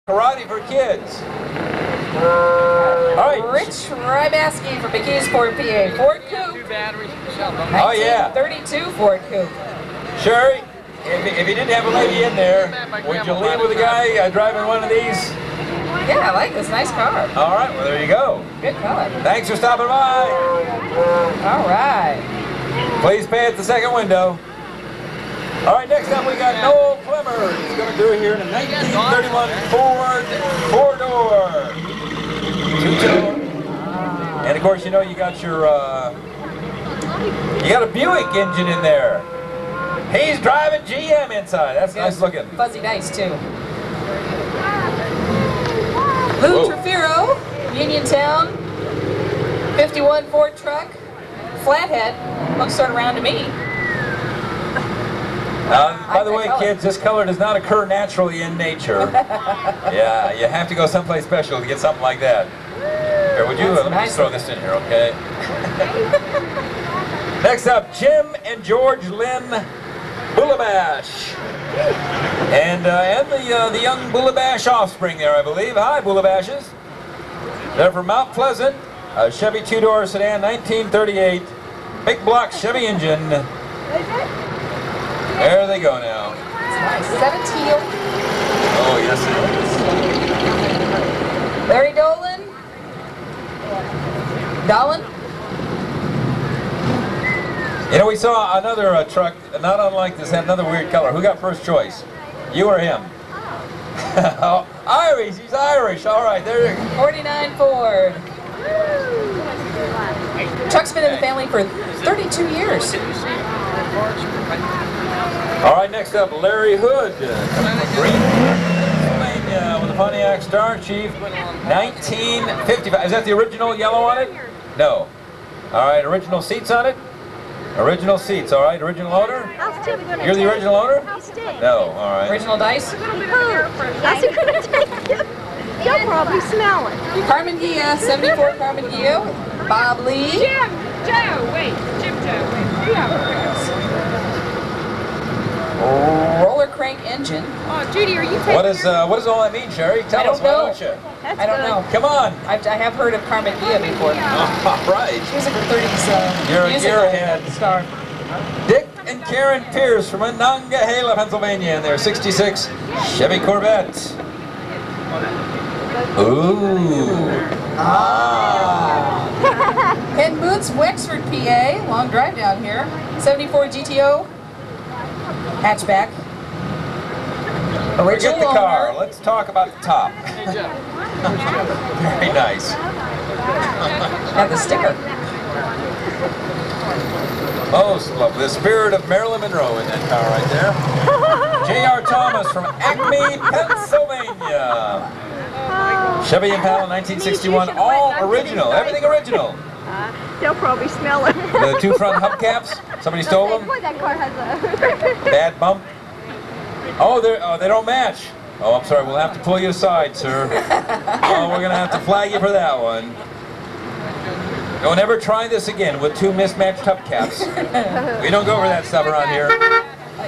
Karate for kids. All right. Rich Rybaski from McKeesport, PA. Ford Coupe. Oh yeah. 1932 Ford Coupe. Sherry, if you didn't have a lady in there, would you leave with a guy driving one of these? Yeah, I like this. Nice car. All right, well there you go. Good color. Thanks for stopping by. All right. Please pay at the second window. All right, next up we got Noel Clemmer. He's going to do it here in a 1931 Ford four-door. Two-door. And of course, you know you got your you got a Buick engine in there. He's driving GM inside. That's nice looking. Fuzzy dice too. Lou Trefiro, Uniontown, 51 Ford truck, flathead. Looks sort of round to me. By the way, kids, this color does not occur naturally in nature. Yeah, you have to go someplace special to get something like that. Here, would you? Let me just throw this in here, okay? Next up, Jim and George Lynn Bullabash. And the young Bullabash offspring there, I believe. Hi, Bullabashes. They're from Mount Pleasant, a Chevy two-door sedan, 1938. Big block Chevy engine. There they go now. Nice. Is that a teal? Oh, yes it is. Larry Dolan? Dolan? You know, we saw another truck, not unlike this, had another weird color. Who got first choice? You or him? Oh, Irish, he's Irish. All right, there you go. 49 Ford. Truck's been in the family for 32 years. All right, next up, Larry Hood, coming from Green, Pennsylvania, with a Pontiac Star Chief, 1955. Is that the original yellow on it? No. All right, original seats on it? Original seats, all right. Original owner? You're the original owner? No, all right. Original dice? That's a good idea. You'll probably smell it. Carmen Gia, 74 Carmen Gia. Bob Lee. Jim Joe, wait. Roller crank engine. Oh, Judy, are you taking what does all that mean, Sherry? Tell us, why don't you? I don't know. Come on. I have heard of Carmen Gia before. All right. She was a 30s You're a year ahead. Star. Dick and Karen Pierce from Monongahela, Pennsylvania, in their 66 Chevy Corvette. Ooh. Ken Boots, Wexford, PA. Long drive down here. 74 GTO. Hatchback. Forget Original the car. owner. Let's talk about the top. Very nice. Have the sticker. Most lovely. The spirit of Marilyn Monroe in that car right there. J.R. Thomas from Acme, Pennsylvania. Chevy Impala 1961. All original. Everything original. They'll probably smell it. The two front hubcaps. Somebody stole them. Boy, that car has a Bad bump. Oh, they don't match. Oh, I'm sorry. We'll have to pull you aside, sir. Oh, we're gonna have to flag you for that one. Don't ever try this again with two mismatched hubcaps. We don't go over that stuff around here.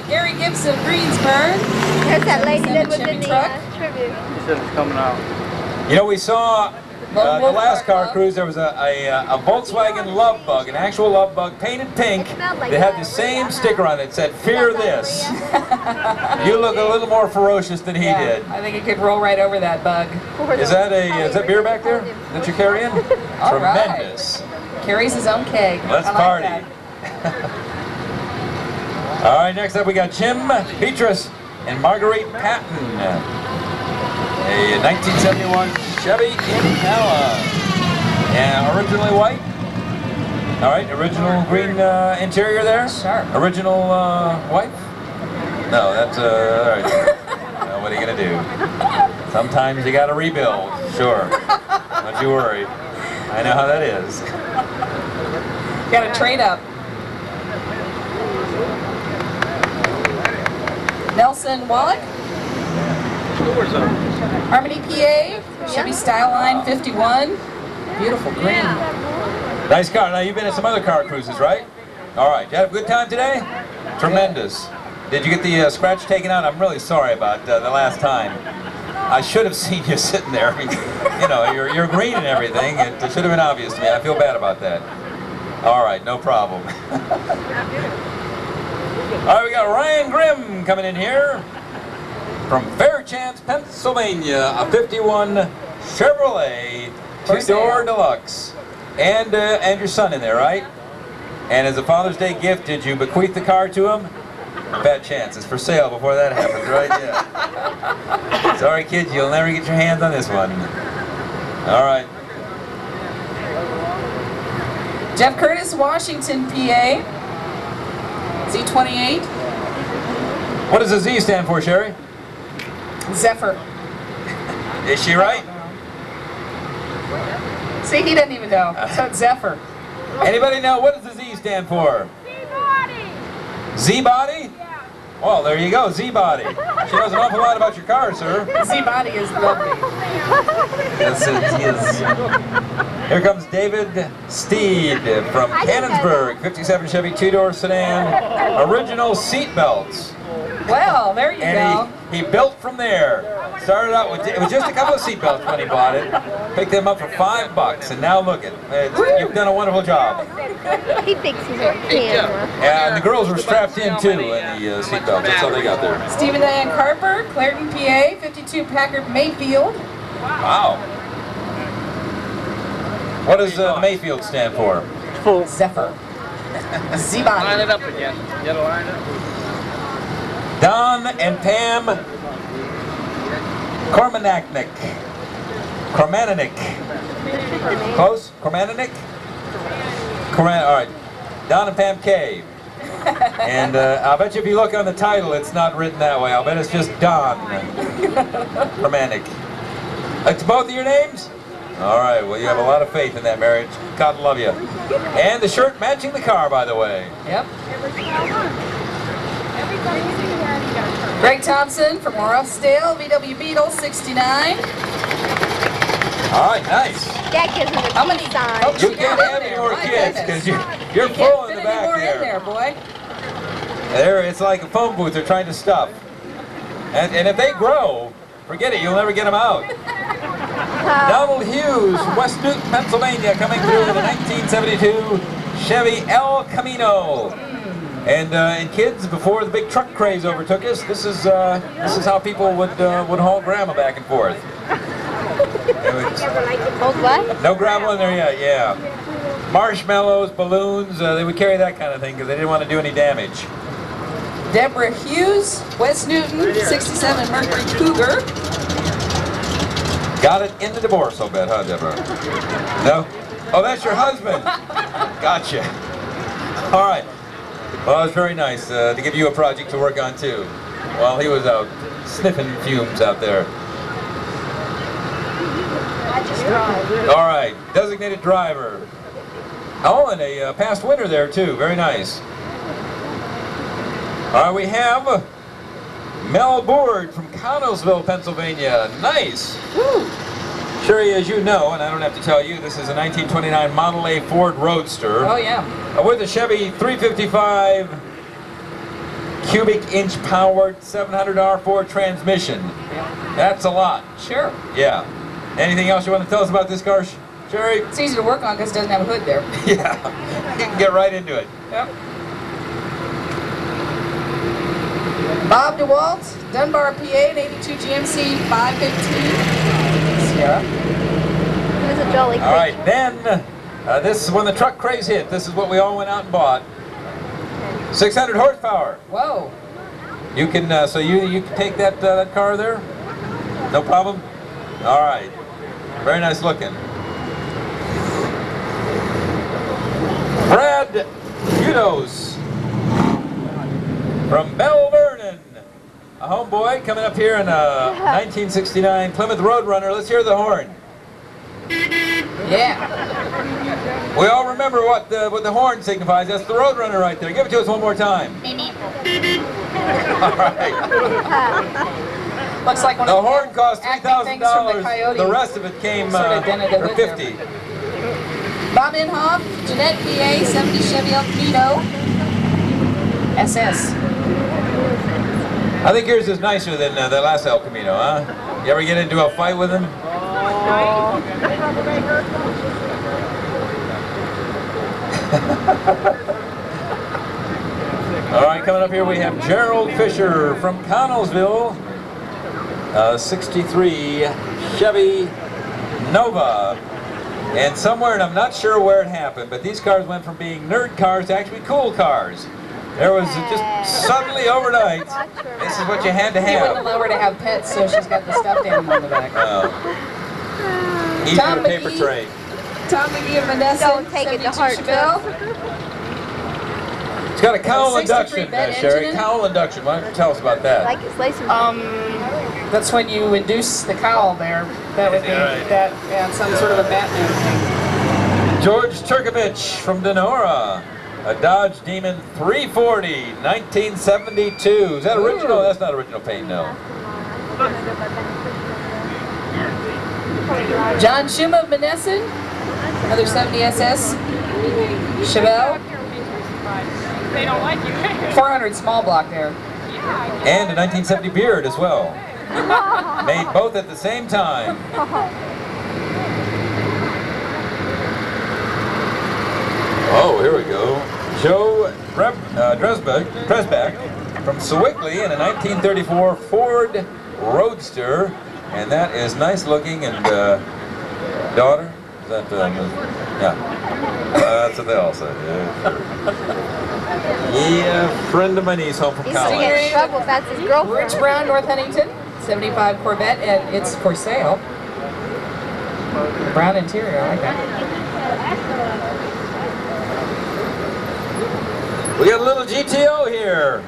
Gary Gibson, Greensburg. There's that lady that was Chevy in the truck. tribute. He said it's coming out. You know, we saw the last car cruise. There was a Volkswagen Love Bug, an actual Love Bug, painted pink. That had the same sticker on it that said "Fear this." You look a little more ferocious than he did. I think it could roll right over that bug. Is that beer back there that you're carrying? All Tremendous. Right. Carries his own keg. Let's I like party. that. All right, next up we got Jim Petrus and Marguerite Patton. A 1971 Chevy Impala. And originally white. All right, original green interior there. Sure. Original white. No, that's all right. What are you gonna do? Sometimes you gotta rebuild. Sure. Don't you worry. I know how that is. Got to trade up. Nelson Wallach. Harmony, PA. Chevy Styleline 51. Beautiful green. Nice car. Now you've been at some other car cruises, right? All right. You had a good time today? Tremendous. Did you get the scratch taken out? I'm really sorry about the last time. I should have seen you sitting there. I mean, you know, you're green and everything. It should have been obvious to me. I feel bad about that. All right, no problem. All right, we got Ryan Grimm coming in here from Fairchance, Pennsylvania. A 51 Chevrolet two-door deluxe. And your son in there, right? And as a Father's Day gift, did you bequeath the car to him? Bad chance. It's for sale before that happens, right? Yeah. Sorry, kids, you'll never get your hands on this one. All right. Jeff Curtis, Washington, PA. Z28. What does the Z stand for, Sherry? Zephyr. Is she right? See, he doesn't even know. So it's Zephyr. Anybody know what does the Z stand for? Z-body. Z-body? Yeah. Well, there you go, Z-body. She knows an awful lot about your car, sir. Z-body is lovely. Yes, it is. Here comes David Steed from Cannonsburg, 57 Chevy two-door sedan, original seat belts. Well, there you go. And he built from there. Started out with, it was just a couple of seat belts when he bought it. Picked them up for $5, and now look at it. You've done a wonderful job. He thinks he's on camera. And the girls were strapped in too in the seat belts. That's how they got there. Stephen Diane Carper, Clairton, PA, 52 Packard Mayfield. Wow. What does Mayfield stand for? Zephyr. Z-body. Line it up again. You gotta line it up. Don and Pam Kormananik. Close? Kormananik? All right. Don and Pam K. And I'll bet you if you look on the title, it's not written that way. I'll bet it's just Don Kormananik. It's both of your names? All right. Well, you have a lot of faith in that marriage. God love you. And the shirt matching the car, by the way. Yep. Greg Thompson from Roughdale, VW Beetle, 69. All right, nice. That gives him a How many peace sign. folks You you can't got have in any there? more My kids goodness. because you're You full can't in fit the any back more in there. there, boy. There, it's like a phone booth they're trying to stuff. And if they grow, forget it, you'll never get them out. Donald Hughes, West Newton, Pennsylvania, coming through with a 1972 Chevy El Camino. And kids, before the big truck craze overtook us, this is how people would haul grandma back and forth. Hold what? No gravel in there yet, yeah. Marshmallows, balloons, they would carry that kind of thing because they didn't want to do any damage. Deborah Hughes, West Newton, 67 Mercury Cougar. Got it in the divorce, I'll bet, huh, Deborah? No? Oh, that's your husband. Gotcha. All right. Well, it was very nice to give you a project to work on, too, while he was out sniffing fumes out there. All right. Designated driver. Oh, and a past winner there, too. Very nice. All right, we have Mel Board from Connellsville, Pennsylvania. Nice. Woo. Sherry, as you know, and I don't have to tell you, this is a 1929 Model A Ford Roadster. Oh, yeah. With a Chevy 355 cubic inch powered 700 R4 transmission. That's a lot. Sure. Yeah. Anything else you want to tell us about this car, Sherry? It's easy to work on because it doesn't have a hood there. Yeah. You can get right into it. Yep. Bob DeWalt, Dunbar, PA, an 82 GMC 515 Sierra. He was a jolly All right, creature. then, this is when the truck craze hit. This is what we all went out and bought. 600 horsepower. Whoa. You can, so you can take that car there? No problem? All right. Very nice looking. Brad Udos from Bell Vernon. A homeboy coming up here in a 1969 Plymouth Roadrunner. Let's hear the horn. Yeah. We all remember what the horn signifies. That's the Roadrunner right there. Give it to us one more time. All right. Looks like one The of horn cost acting things from the $3,000. Coyote. The rest of it came Sort of dented the for hood there. $50. Bob Inhofe, Jeanette, PA, 70 Chevy El Camino. SS. I think yours is nicer than the last El Camino, huh? You ever get into a fight with him? All right, coming up here we have Gerald Fisher from Connellsville, 63 Chevy Nova. And somewhere, and I'm not sure where it happened, but these cars went from being nerd cars to actually cool cars. There was just suddenly overnight, this is what you had to He wouldn't have. allow her to have pets, so she's got the stuffed animal in the back. Eat Tom a paper McGee. tray. Tom McGee of Vanessa. Don't take it to heart, Chevelle. It's got a cowl 63 induction, bed Sherry. engine. Cowl induction. Why don't you tell us about that? Like it's lace. That's when you induce the cowl there. That would be that and some sort of a Batman thing. George Turkovich from Denora. A Dodge Demon 340, 1972. Is that original? That's not original paint, no. John Schuma of Menneson. Another 70 SS. Chevelle. They don't like you. 400 small block there. And a 1970 Beard as well. Made both at the same time. Oh, here we go. Joe Dresbeck from Sewickley in a 1934 Ford Roadster. And that is nice looking. And daughter? Is that, yeah. That's what they all say. Yeah, sure. Yeah, friend of my niece home from He's gonna college. get in trouble if that's his girlfriend. Rich Brown, North Huntington. 75 Corvette, and it's for sale. Brown interior, I like that. We got a little GTO here.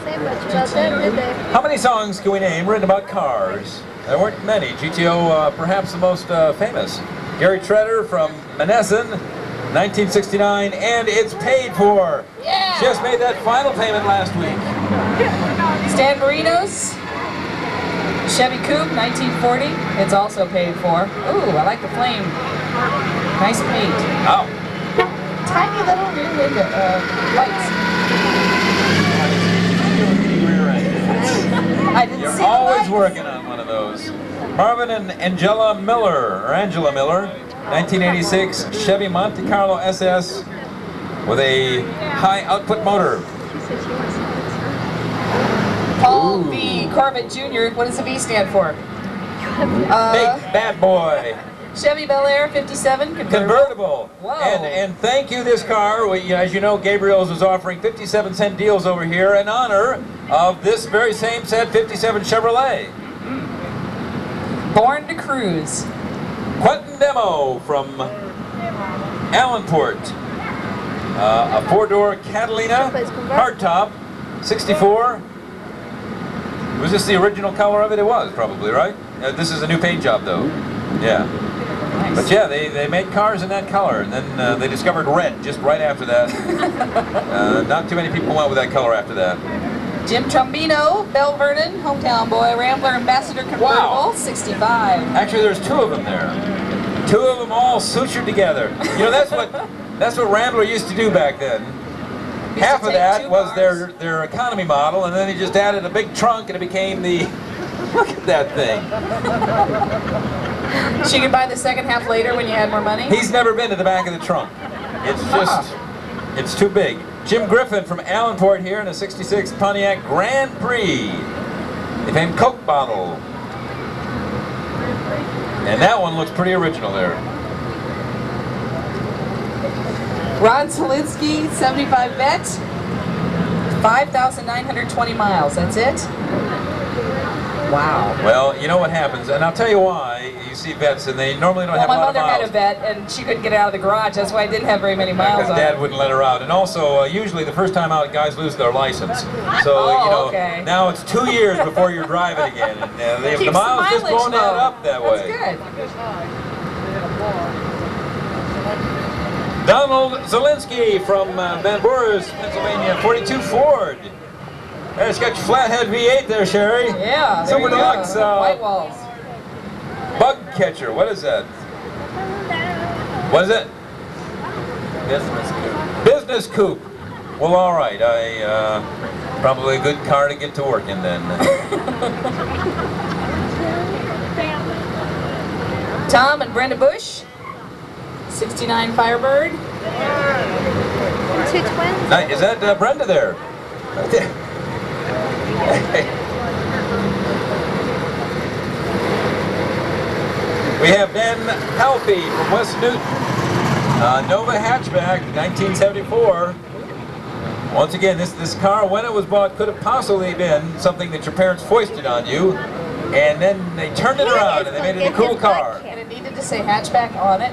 Say much about them, did they? How many songs can we name written about cars? There weren't many. GTO, perhaps the most famous. Gary Treader from Menneson, 1969, and it's paid for. Yeah! Just made that final payment last week. Stan Marino's Chevy Coupe, 1940. It's also paid for. Ooh, I like the flame. Nice paint. Oh. Tiny little new window lights. I didn't You're see always the lights. working on one of those. Marvin and Angela Miller, 1986 Chevy Monte Carlo SS with a high output motor. She said she wants to. Paul Ooh. V. Corbett Jr. What does the V stand for? Big bad boy. Chevy Bel Air 57 Convertible. Whoa. And thank you, this car. As you know, Gabriel's is offering 57-cent deals over here in honor of this very same said 57 Chevrolet. Born to Cruise. Quentin Demo from Allenport. A four-door Catalina hardtop, 64. Was this the original color of it? It was, probably, right? This is a new paint job, though. Yeah. Nice. But yeah, they made cars in that color, and then they discovered red just right after that. Not too many people went with that color after that. Jim Trombino, Bell Vernon, hometown boy, Rambler Ambassador convertible, Wow. 65. Actually, there's two of them there. Two of them all sutured together. You know, that's what Rambler used to do back then. Half of take that two was cars. their economy model, and then he just added a big trunk, and it became the. Look at that thing. She could buy the second half later when you had more money? He's never been to the back of the trunk. It's just, it's too big. Jim Griffin from Allenport here in a 66 Pontiac Grand Prix. The famed Coke bottle. And that one looks pretty original there. Ron Zielinski, 75 vet, 5,920 miles. That's it? Wow. Well, you know what happens, and I'll tell you why. You see vets, and they normally don't Well, have a my lot of mother miles. had a vet, and she couldn't get it out of the garage. That's why I didn't have very many miles Because on Dad it. wouldn't let her out. And also, usually the first time out, guys lose their license. So, Oh, you know, okay. now it's 2 years before you're driving again. And the Keeps miles just mileage won't add low. up that way. That's good. Donald Zielinski from Van Boris, Pennsylvania, 42 Ford. There's got your flathead V8 there, Sherry. Yeah, there Super you Deluxe go. White walls. bug catcher. What is that? What is it? Business coupe. Business coupe. Well, all right. Probably a good car to get to work in then. Tom and Brenda Bush, 69 Firebird. Two twins. Nice. Is that Brenda there? Right there. We have Ben Helpy from West Newton. Nova hatchback, 1974. Once again, this car, when it was bought, could have possibly been something that your parents foisted on you, and then they turned it around and they made it a cool car. And it needed to say hatchback on it.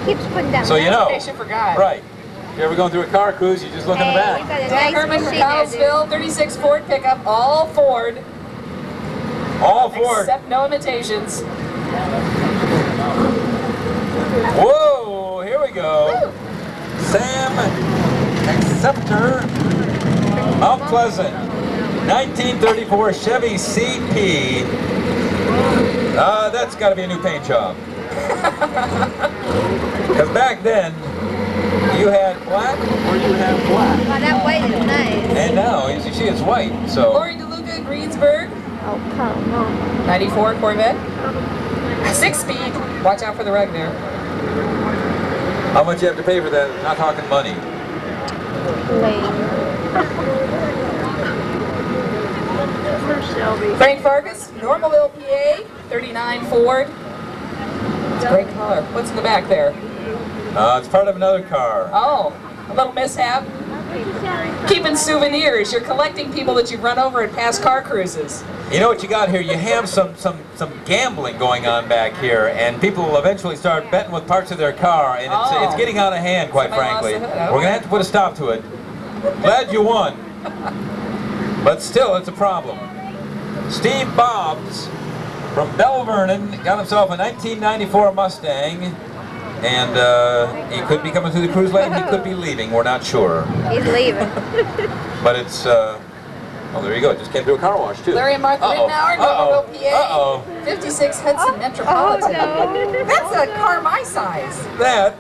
He keeps putting down. So you know. In case you forgot. Right. If you're ever going through a car cruise, you just look in the back. Dan Herman from Connellsville, 36 Ford pickup, all Ford. All Ford. Except no imitations. Whoa, here we go. Woo. Sam Acceptor, Mount Pleasant, 1934 Chevy CP. That's got to be a new paint job. Because back then, you had black or you had black. Oh, that white is nice. And now, as you see, it's white. So. Lori DeLuca, Greensburg, Oh, come on. 94 Corvette. 6-speed. Watch out for the rug there. How much you have to pay for that? Not talking money. Frank Farkas, Normalville, PA, 39 Ford. It's a great color. What's in the back there? It's part of another car. Oh, a little mishap. Keeping souvenirs. You're collecting people that you've run over at past car cruises. You know what you got here? You have some gambling going on back here, and people will eventually start betting with parts of their car, and it's getting out of hand, quite frankly. We're going to have to put a stop to it. Glad you won. But still, it's a problem. Steve Bobs from Bell Vernon got himself a 1994 Mustang, and he could be coming through the cruise lane, he could be leaving, we're not sure. He's leaving. But it's, well, there you go, it just came through a car wash, too. Larry and Martha Rittenauer, Normalville, PA, 56 Hudson Metropolitan. Oh, no. That's a car my size. That,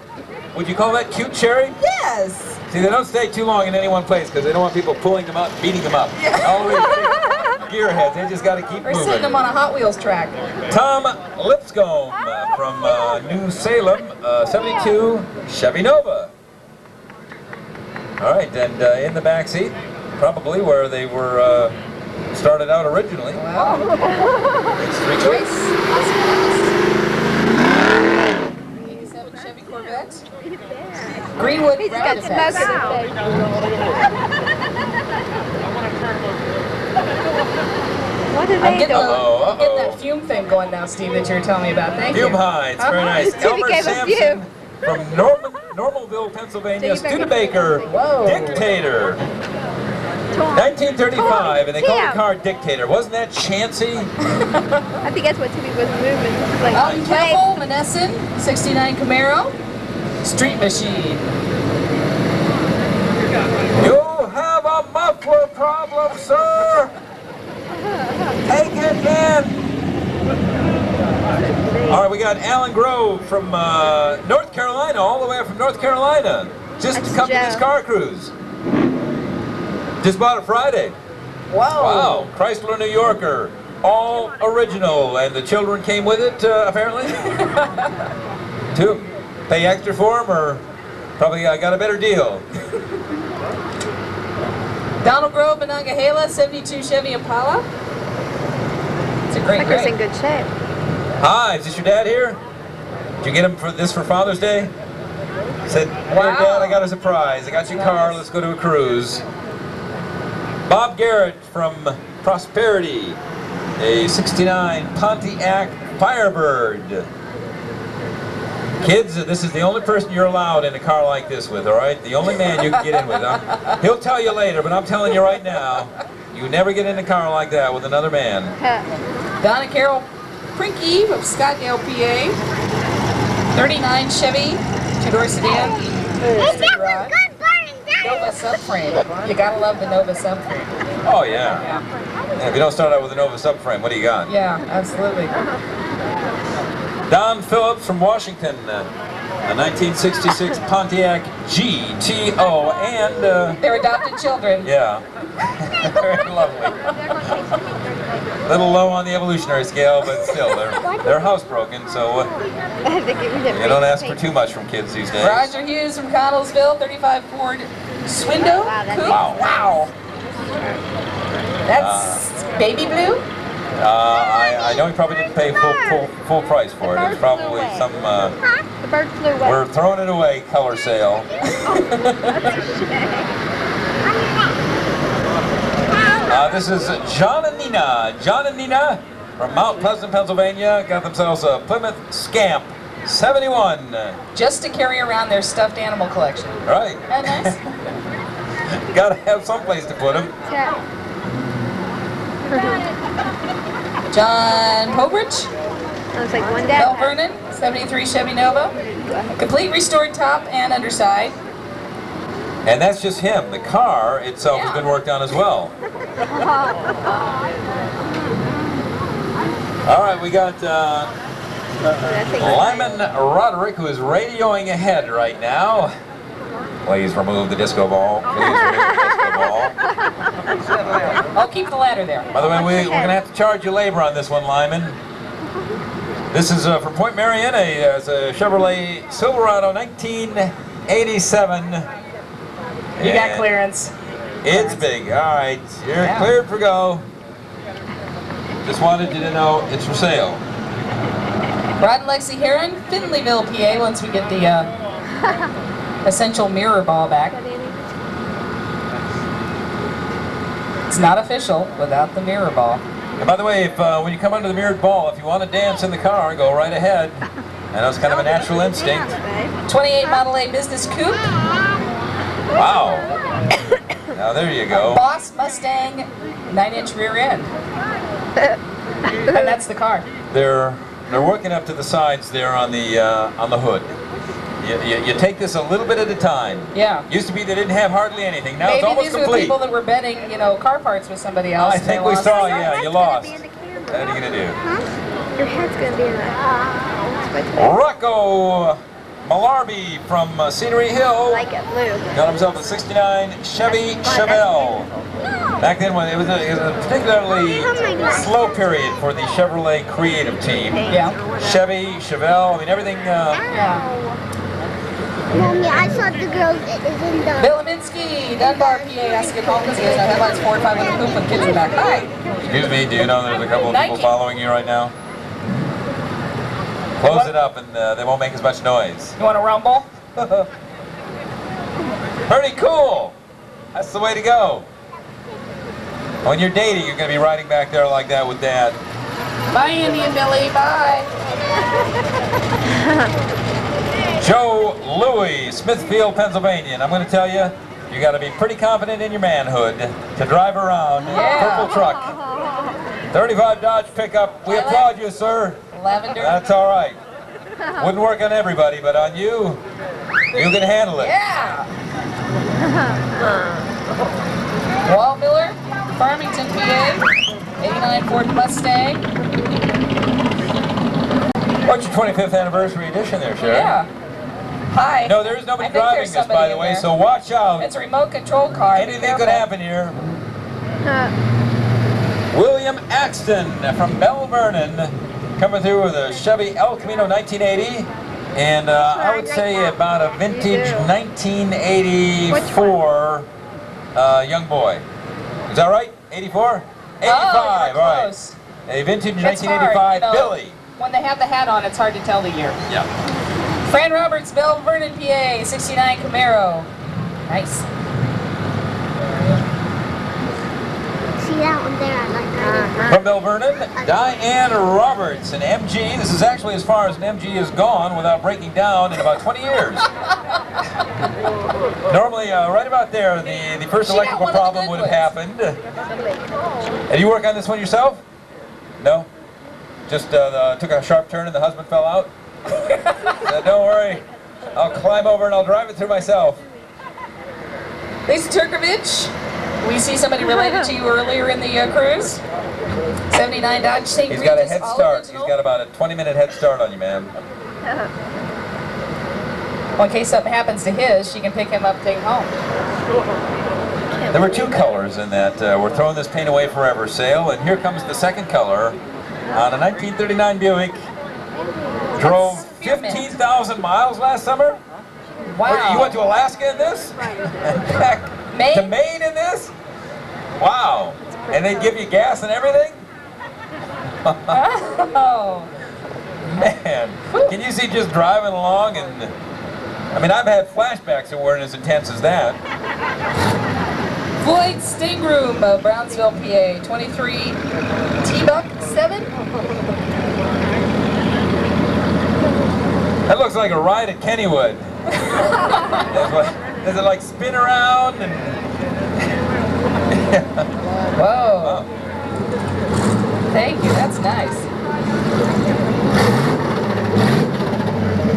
would you call that cute, Sherry? Yes. See, they don't stay too long in any one place because they don't want people pulling them up, beating them up. All the way to gearheads, they just got to keep We're moving. sitting them on a Hot Wheels track. Tom Lipscomb from New Salem, 72 Chevy Nova. All right, and in the back seat, probably where they were started out originally. Wow. It's three Joyce. choice. 87 Chevy Corvette. Greenwood He's got Round smoke in his Effects. face. What are I'm they getting, doing? Uh-oh. getting that fume thing going now, Steve, that you were telling me about. Thank Fume you. high, it's very nice. Stevie Elmer gave a Sampson from Normalville, Pennsylvania, Stevie Studebaker Whoa. Dictator. 1935, and they called the car Dictator. Wasn't that chancy? I think that's what Timmy was moving. Like, Elton Campbell, Monessen, 69 Camaro. Street Machine. You have a muffler problem, sir. Take it in. All right, we got Alan Grove from North Carolina, all the way up from North Carolina, just to come to this car cruise. Just bought it Friday. Whoa. Wow, Chrysler New Yorker, all original, and the children came with it, apparently. To pay extra for them, or probably got a better deal. Donald Grove, Monongahela, 72 Chevy Impala. It's a great like it's in rig. good shape. Hi, is this your dad here? Did you get him for this for Father's Day? Said, "Hey, Wow. Dad, I got a surprise. I got your car. Let's go to a cruise." Bob Garrett from Prosperity, a 69 Pontiac Firebird. Kids, this is the only person you're allowed in a car like this with, all right? The only man you can get in with. He'll tell you later, but I'm telling you right now, you never get in a car like that with another man. Donna Carol Prinky of Scottsdale, PA. 39 Chevy, two-door sedan. Garage. Nova subframe. You gotta love the Nova subframe. Oh, yeah. If you don't start out with a Nova subframe, what do you got? Yeah, absolutely. Don Phillips from Washington, a 1966 Pontiac GTO, and They're adopted children. yeah, very lovely. A little low on the evolutionary scale, but still, they're housebroken, so you don't ask for too much from kids these days. Roger Hughes from Connellsville, 35 Ford Swindo. Wow. That's baby blue? I know he probably didn't pay full price for it. It was probably some, The bird flew away. we're throwing it away color sale. This is John and Nina. John and Nina from Mount Pleasant, Pennsylvania, got themselves a Plymouth Scamp 71. Just to carry around their stuffed animal collection. Right. Oh, nice. Gotta have some place to put them. John Pobridge, Looks like one Bell dad. Vernon, 73 Chevy Nova. Complete restored top and underside. And that's just him. The car itself has been worked on as well. All right, we got Lyman Roderick, who is radioing ahead right now. Please remove the disco ball. Please remove the disco ball. I'll keep the ladder there. By the way, we're going to have to charge you labor on this one, Lyman. This is from Point Marion, it's a Chevrolet Silverado 1987. You got clearance. It's big. All right, you're cleared for go. Just wanted you to know it's for sale. Rod and Lexi Heron, Finleyville, PA, once we get the essential mirror ball back. It's not official without the mirror ball. And by the way, if when you come under the mirrored ball, if you want to dance in the car, go right ahead. I know it's kind of a natural instinct. 28 Model A Business Coupe. Wow. Now there you go. Boss Mustang 9-inch rear end. And that's the car. They're working up to the sides there on the hood. You take this a little bit at a time. Yeah. Used to be they didn't have hardly anything. Now Maybe it's almost these were complete. people that were betting, you know, car parts with somebody else. I think we saw. Yeah, you lost. What What are you gonna do? Your head's gonna be in that. Rocco Malarby from Scenery Hill Like it blue. got himself a '69 Chevy Chevelle. Back then, when it was a particularly slow period for the Chevrolet creative team. Yeah. Chevy, Chevelle, I mean everything. Yeah. Mommy, I saw the girls is in the... Bill Leminski, Dunbar, PA, asking home because he has no headlights, 4 or 5 with the coupe with kids in the back. Hi. Excuse me, do you know there's a couple of people Nike. following you right now? Close it up and they won't make as much noise. You want to rumble? Pretty cool. That's the way to go. When you're dating, you're going to be riding back there like that with Dad. Bye, Indian Billy. Bye. Joe Louie, Smithfield, Pennsylvania. And I'm going to tell you, you got to be pretty confident in your manhood to drive around in a purple truck. 35 Dodge pickup. We applaud you, sir. Lavender. That's all right. Wouldn't work on everybody, but on you, you can handle it. Yeah. Walt Miller, Farmington, PA, 89 Ford Mustang. What's your 25th anniversary edition there, Sharon? Yeah. Hi. No, there is nobody I think driving there's this, by somebody the in way, there. so watch out. It's a remote control car. Be Anything could careful. happen here. William Axton from Bell Vernon, coming through with a Chevy El Camino 1980, and I would say about a vintage 1984 young boy. Is that right? 84? 85, Oh, all you're right. close. A vintage It's 1985 hard, you know, Billy. When they have the hat on, it's hard to tell the year. Yeah. Fran Roberts, Bell Vernon, PA, 69 Camaro. Nice. See that one there? I like that. From Bell Vernon, Diane Roberts, an MG. This is actually as far as an MG has gone without breaking down in about 20 years. Normally, right about there, the first She got electrical one of the problem good would have ones. happened. And you work on this one yourself? No? Just took a sharp turn and the husband fell out? Said, don't worry, I'll climb over and I'll drive it through myself. Lisa Turkovich, we see somebody related to you earlier in the cruise. 79 Dodge St. He's Regis, got a head all start. He's original. got about a 20-minute head start on you, man. Well, in case something happens to his, she can pick him up, take him home. There were two colors in that we're throwing this paint away forever sale, and here comes the second color on a 1939 Buick. Drove 15,000 miles last summer. Wow. You went to Alaska in this? Heck, to Maine in this? Wow. And they give you gas and everything? Oh. Man, can you see just driving along and... I mean, I've had flashbacks that weren't as intense as that. Floyd Stagroom of Brownsville, PA, 23 T-Buck 7. That looks like a ride at Kennywood. Does it like spin around and... Whoa. Thank you, that's nice.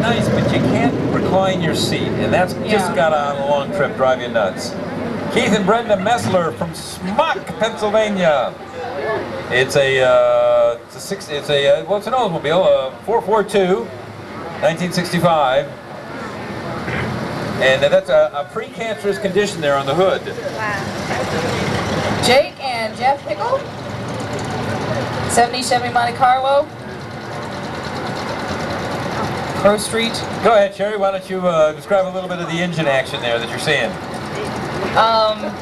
Nice, but you can't recline your seat, and that's just got on a long trip drive you nuts. Keith and Brenda Messler from Smock, Pennsylvania. It's a well, it's an Oldsmobile, a 442, 1965, and that's a pre-cancerous condition there on the hood. Wow. Jake and Jeff Pickle, 70 Chevy Monte Carlo. Pro Street. Go ahead, Sherry. Why don't you describe a little bit of the engine action there that you're seeing?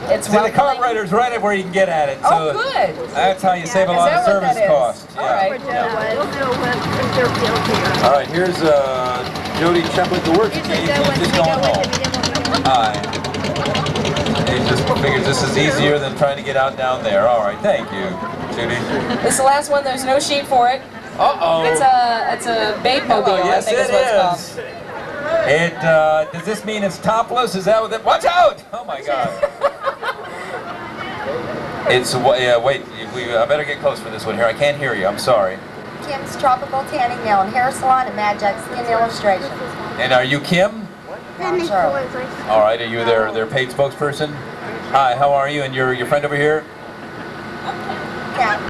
It's See, the carburetor's right at where you can get at it. Oh, So good. that's how you save a lot of service costs. All right. All right, here's Jody Chaplet, the work team. He's just going home. Hi. He just figures this is easier than trying to get out down there. All right, thank you, Judy. This is the last one. There's no sheet for it. Uh-oh. It's a babe mobile. Yes, I think it is what it's called. is. Does this mean it's topless? Is that what it? Watch out! Oh my God. It's wait. I better get close for this one here. I can't hear you. I'm sorry. Kim's Tropical Tanning Nail and Hair Salon and Mad Jack Skin Illustration. And are you Kim? I'm Charlotte. All right. Are you their paid spokesperson? Hi. How are you? And your friend over here? Cat.